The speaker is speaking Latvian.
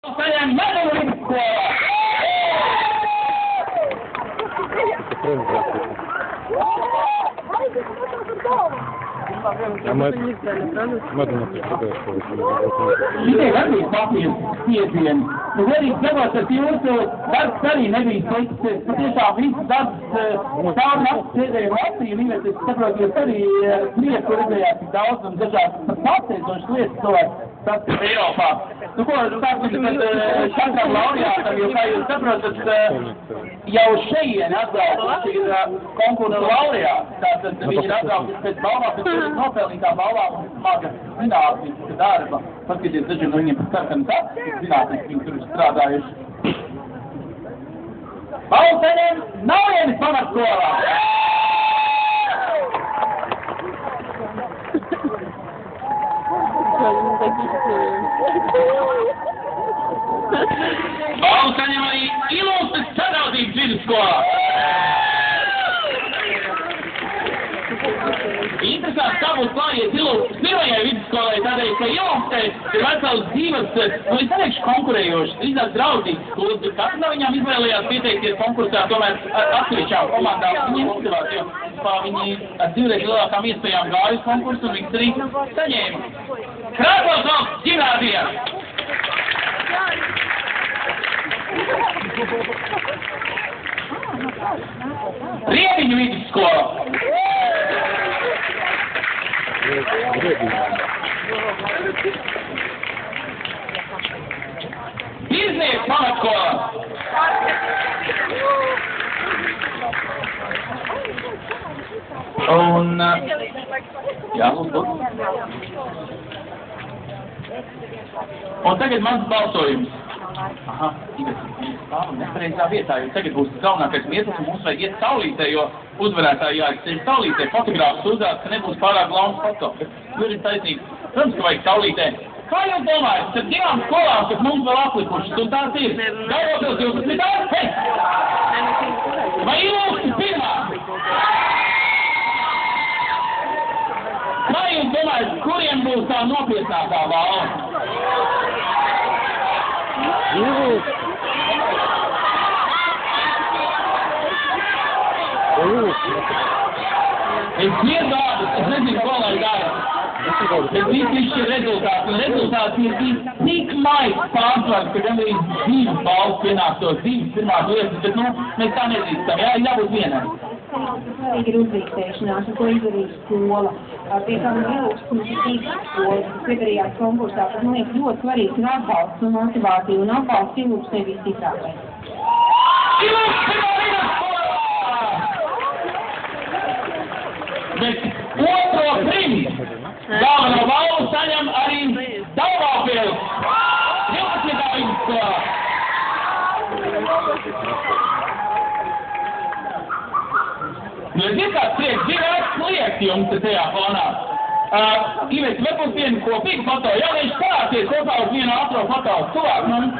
Saņem medaļu vidusskolā! Šitie radīs papildus spiedienu. Svarīgi saprast, ka jūsu darbs arī nebija slikts. Patiešām viss darbs caur nakti sēdēju Latviju, un es saprotu, jūs arī prieku redzējāt, cik daudz un dažādas pārsteidzošas lietas cilvēki saskat Eiropā. Nu ko, sāksim pēc katram laureātam, jo, kā jūs saprotat, jau šejieni atbrauc ir konkursu laureāti. Tātad viņi ir atbraucis pēc balvām, pēc nopelnītām balvām un smaga zinātniska darba. Paskaties, daži no viņiem sarkani tāds, zinātniski viņi tur ir strādājuši. Balvu saņem Naujienes pamatskolā! Balvu saņem arī Ilūstas sadraudzības vidusskolā! Interesanti, kā būs klājies Ilūstas pirmajai vidusskolai, tādēļ, ka Ilūstē ir vesels divas, es neteikšu konkurējošas, drīzāk draudzīgas skolas, bet katra no viņām izvēlējās pieteikties konkursā tomēr atsevišķām komandām. Viņiem izdevās, jo viņi ar divreiz lielākām iespējām gāja uz konkursu un viņas arī saņēma. Krāslavas valsts ģimnāzijā! Rieviņu vidusskola! Tirznieks pamatskola! Un, jā, lūdzu. Un tagad mans balsojums. Aha, stāvam nepareizā vietā, jo tagad būs galvenākais mirklis, un mums vajag iet saulītē, jo uzvarētāji jāizceļ saulītē. Fotogrāfs uzzās, ka nebūs pārāk glauns foto. Tur ir taisnīgs. Protams, ka vajag saulītē. Kā jūs domājat, ar divām skolām, kas mums vēl aplikušas, un tās ir Daugavpils 12. Hei! Vai Ilūstas pirmā? Kā jūs domājat, kuriem būs tā nopietnākā balva? Es iedādu, es nezinu, ko lai dara. Bet visi šie rezultāti, un rezultāti ir tik maigs pārsvars, ka gan arī divas balvas pienāktos, divas pirmās lietas, bet, mēs tā nedrīkstam, jā, jābūt vienai. Ir uzrīkstēšanās, un ko izdarīja skola. Pie kā Ilūstas mums ir divas skolas, kas piedarījās konkursā, kas, man liekas, ļoti svarīgs ir atbalsts un motivācija, un atbalsts Ilūstai viscitākais. Ilūstas vidusskolā! Bet otro prīmi galveno balvu saņem arī Daugavpils 12. vidusskolā. Nu, es ir kāds prieks, vienāds lieks jums tajā fonā. Ivets, varbūt vienu kopīgu foto, jaunieši parāties kopā uz vienu ātro foto, tuvāk mums.